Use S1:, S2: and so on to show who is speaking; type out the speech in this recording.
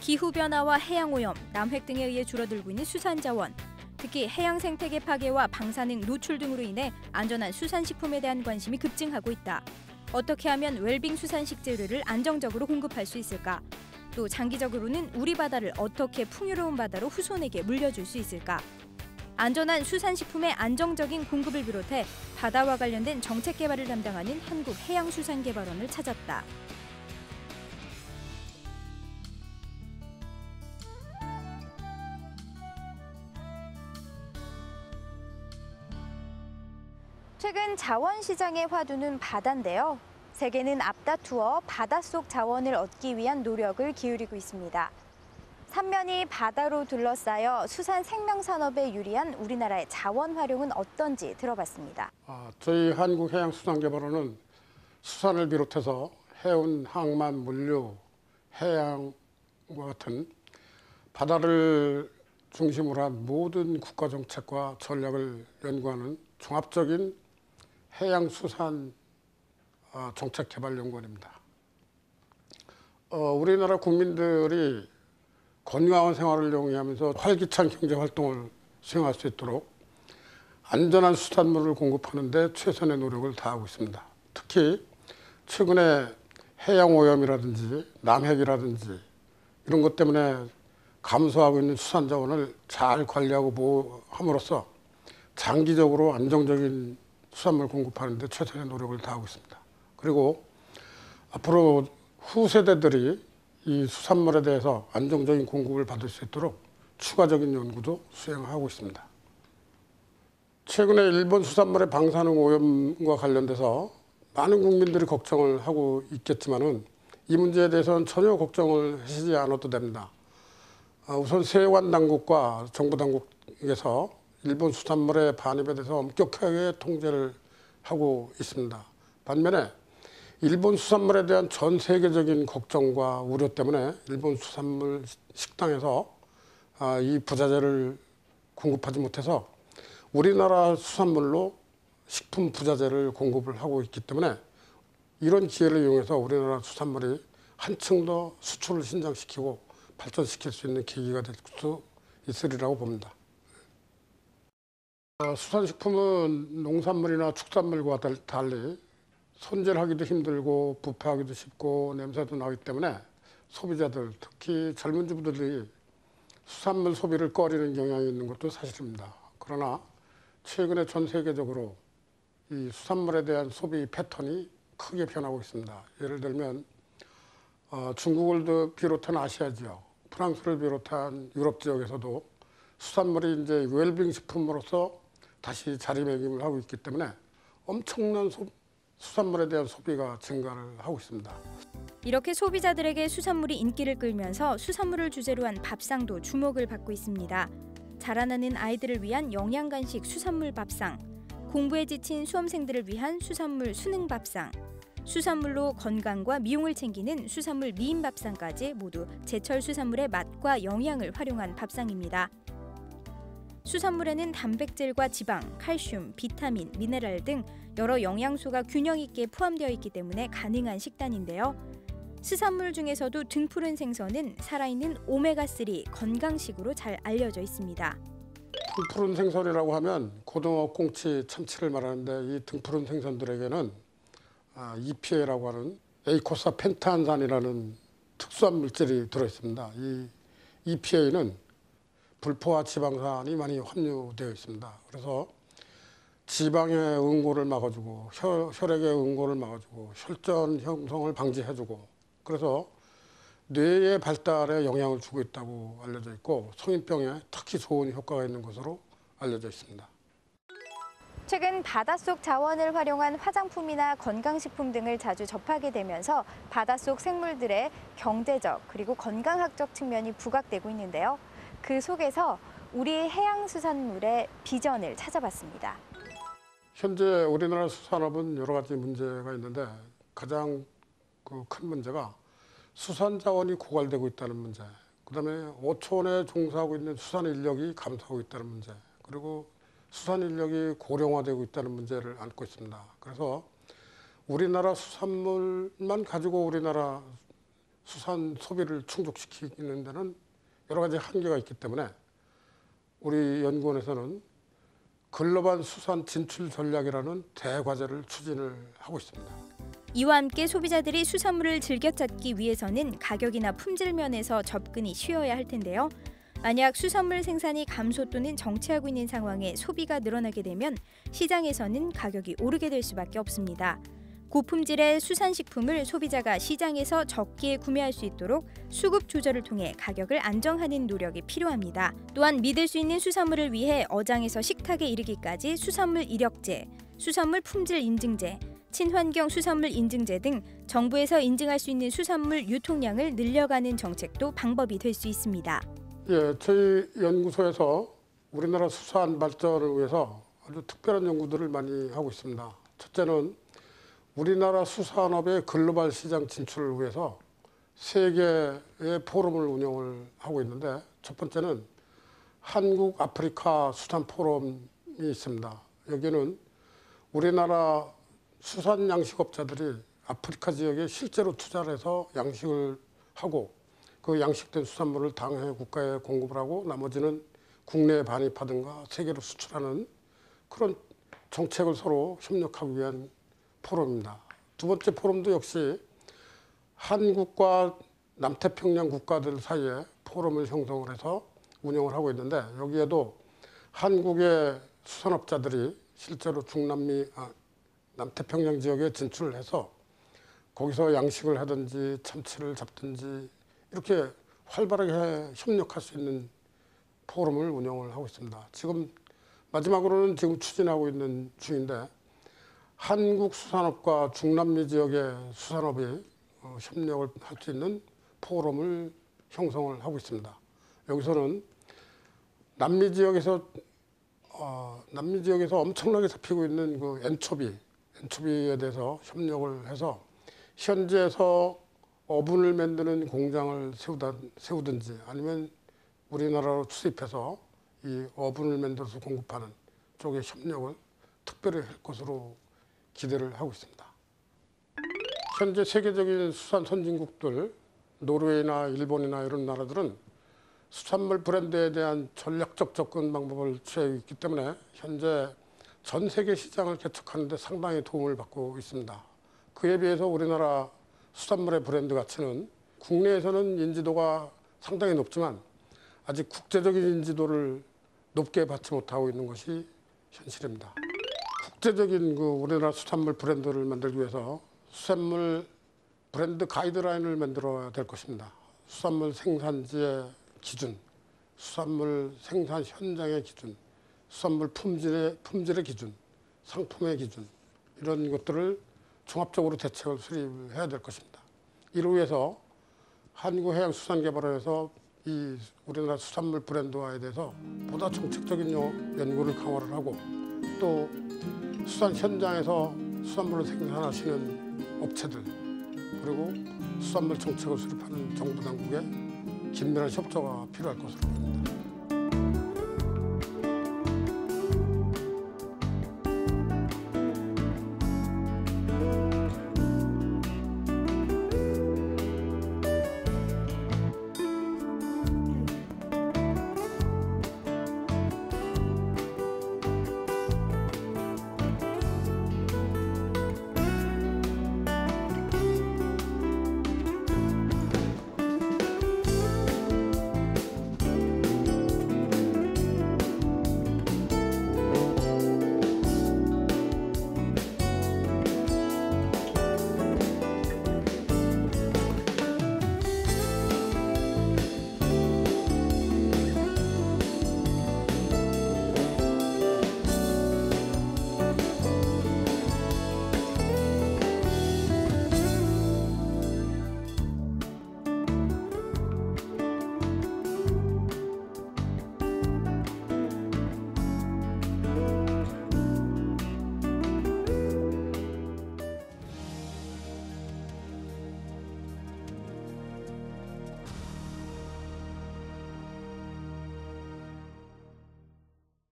S1: 기후변화와 해양오염, 남획 등에 의해 줄어들고 있는 수산자원, 특히 해양 생태계 파괴와 방사능 노출 등으로 인해 안전한 수산식품에 대한 관심이 급증하고 있다. 어떻게 하면 웰빙 수산식 재료를 안정적으로 공급할 수 있을까? 또 장기적으로는 우리 바다를 어떻게 풍요로운 바다로 후손에게 물려줄 수 있을까? 안전한 수산식품의 안정적인 공급을 비롯해 바다와 관련된 정책 개발을 담당하는 한국해양수산개발원을 찾았다. 최근 자원시장의 화두는 바다인데요. 세계는 앞다투어 바닷속 자원을 얻기 위한 노력을 기울이고 있습니다. 삼면이 바다로 둘러싸여 수산 생명산업에 유리한 우리나라의 자원 활용은 어떤지 들어봤습니다.
S2: 저희 한국해양수산개발원은 수산을 비롯해서 해운, 항만, 물류, 해양과 같은 바다를 중심으로 한 모든 국가정책과 전략을 연구하는 종합적인 해양수산 정책개발연구원입니다. 우리나라 국민들이 건강한 생활을 영위하면서 활기찬 경제활동을 수행할 수 있도록 안전한 수산물을 공급하는 데 최선의 노력을 다하고 있습니다. 특히 최근에 해양오염이라든지 남획이라든지 이런 것 때문에 감소하고 있는 수산자원을 잘 관리하고 보호함으로써 장기적으로 안정적인 수산물 공급하는 데 최선의 노력을 다하고 있습니다. 그리고 앞으로 후세대들이 이 수산물에 대해서 안정적인 공급을 받을 수 있도록 추가적인 연구도 수행하고 있습니다. 최근에 일본 수산물의 방사능 오염과 관련돼서 많은 국민들이 걱정을 하고 있겠지만은 이 문제에 대해서는 전혀 걱정을 하시지 않아도 됩니다. 우선 세관 당국과 정부 당국에서 일본 수산물의 반입에 대해서 엄격하게 통제를 하고 있습니다. 반면에 일본 수산물에 대한 전 세계적인 걱정과 우려 때문에 일본 수산물 식당에서 이 부자재를 공급하지 못해서 우리나라 수산물로 식품 부자재를 공급을 하고 있기 때문에 이런 기회를 이용해서 우리나라 수산물이 한층 더 수출을 신장시키고 발전시킬 수 있는 계기가 될 수 있으리라고 봅니다. 수산식품은 농산물이나 축산물과 달리 손질하기도 힘들고 부패하기도 쉽고 냄새도 나기 때문에 소비자들, 특히 젊은 주부들이 수산물 소비를 꺼리는 경향이 있는 것도 사실입니다. 그러나 최근에 전 세계적으로 이 수산물에 대한 소비 패턴이 크게 변하고 있습니다. 예를 들면 중국을 비롯한 아시아 지역, 프랑스를 비롯한 유럽 지역에서도 수산물이 이제 웰빙 식품으로서 다시 자리매김을 하고 있기 때문에 엄청난 수산물에 대한 소비가 증가를 하고 있습니다.
S1: 이렇게 소비자들에게 수산물이 인기를 끌면서 수산물을 주제로 한 밥상도 주목을 받고 있습니다. 자라나는 아이들을 위한 영양간식 수산물 밥상, 공부에 지친 수험생들을 위한 수산물 수능 밥상, 수산물로 건강과 미용을 챙기는 수산물 미인 밥상까지 모두 제철 수산물의 맛과 영양을 활용한 밥상입니다. 수산물에는 단백질과 지방, 칼슘, 비타민, 미네랄 등 여러 영양소가 균형 있게 포함되어 있기 때문에 가능한 식단인데요. 수산물 중에서도 등푸른 생선은 살아있는 오메가3 건강식으로 잘 알려져 있습니다.
S2: 등푸른 생선이라고 하면 고등어, 꽁치, 참치를 말하는데 이 등푸른 생선들에게는 EPA라고 하는 에이코사 펜타안산이라는 특수한 물질이 들어있습니다. 이 EPA는 불포화 지방산이 많이 함유되어 있습니다. 그래서 지방의 응고를 막아주고 혈액의 응고를 막아주고 혈전 형성을 방지해주고 그래서 뇌의 발달에 영향을 주고 있다고 알려져 있고 성인병에 특히 좋은 효과가 있는 것으로 알려져 있습니다.
S1: 최근 바닷속 자원을 활용한 화장품이나 건강식품 등을 자주 접하게 되면서 바닷속 생물들의 경제적 그리고 건강학적 측면이 부각되고 있는데요. 그 속에서 우리 해양수산물의 비전을 찾아봤습니다.
S2: 현재 우리나라 수산업은 여러 가지 문제가 있는데 가장 큰 문제가 수산 자원이 고갈되고 있다는 문제, 그다음에 어촌에 종사하고 있는 수산 인력이 감소하고 있다는 문제, 그리고 수산 인력이 고령화되고 있다는 문제를 안고 있습니다. 그래서 우리나라 수산물만 가지고 우리나라 수산 소비를 충족시키는 데는 여러 가지 한계가 있기 때문에 우리 연구원에서는 글로벌 수산 진출 전략이라는 대과제를 추진을 하고 있습니다.
S1: 이와 함께 소비자들이 수산물을 즐겨 찾기 위해서는 가격이나 품질 면에서 접근이 쉬워야 할 텐데요. 만약 수산물 생산이 감소 또는 정체하고 있는 상황에 소비가 늘어나게 되면 시장에서는 가격이 오르게 될 수밖에 없습니다. 고품질의 수산식품을 소비자가 시장에서 적기에 구매할 수 있도록 수급 조절을 통해 가격을 안정하는 노력이 필요합니다. 또한 믿을 수 있는 수산물을 위해 어장에서 식탁에 이르기까지 수산물 이력제, 수산물 품질 인증제, 친환경 수산물 인증제 등 정부에서 인증할 수 있는 수산물 유통량을 늘려가는 정책도 방법이 될 수 있습니다.
S2: 예, 저희 연구소에서 우리나라 수산 발전을 위해서 아주 특별한 연구들을 많이 하고 있습니다. 첫째는 우리나라 수산업의 글로벌 시장 진출을 위해서 3개의 포럼을 운영을 하고 있는데, 첫 번째는 한국 아프리카 수산 포럼이 있습니다. 여기는 우리나라 수산 양식업자들이 아프리카 지역에 실제로 투자를 해서 양식을 하고 그 양식된 수산물을 당해 국가에 공급을 하고 나머지는 국내에 반입하든가 세계로 수출하는 그런 정책을 서로 협력하기 위한 포럼입니다. 두 번째 포럼도 역시 한국과 남태평양 국가들 사이에 포럼을 형성을 해서 운영을 하고 있는데, 여기에도 한국의 수산업자들이 실제로 남태평양 지역에 진출을 해서 거기서 양식을 하든지 참치를 잡든지 이렇게 활발하게 협력할 수 있는 포럼을 운영을 하고 있습니다. 지금 마지막으로는 지금 추진하고 있는 중인데, 한국 수산업과 중남미 지역의 수산업이 협력을 할 수 있는 포럼을 형성을 하고 있습니다. 여기서는 남미 지역에서 엄청나게 잡히고 있는 그 엔초비에 대해서 협력을 해서 현지에서 어분을 만드는 공장을 세우든지 아니면 우리나라로 수입해서 이 어분을 만들어서 공급하는 쪽에 협력을 특별히 할 것으로 기대를 하고 있습니다. 현재 세계적인 수산 선진국들, 노르웨이나 일본이나 이런 나라들은 수산물 브랜드에 대한 전략적 접근 방법을 취하고 있기 때문에 현재 전 세계 시장을 개척하는 데 상당히 도움을 받고 있습니다. 그에 비해서 우리나라 수산물의 브랜드 가치는 국내에서는 인지도가 상당히 높지만 아직 국제적인 인지도를 높게 받지 못하고 있는 것이 현실입니다. 국제적인 우리나라 수산물 브랜드를 만들기 위해서 수산물 브랜드 가이드라인을 만들어야 될 것입니다. 수산물 생산지의 기준, 수산물 생산 현장의 기준, 수산물 품질의 기준, 상품의 기준, 이런 것들을 종합적으로 대책을 수립해야 될 것입니다. 이를 위해서 한국해양수산개발원에서 이 우리나라 수산물 브랜드화에 대해서 보다 정책적인 연구를 강화를 하고, 또 수산 현장에서 수산물을 생산하시는 업체들, 그리고 수산물 정책을 수립하는 정부 당국의 긴밀한 협조가 필요할 것으로 보입니다.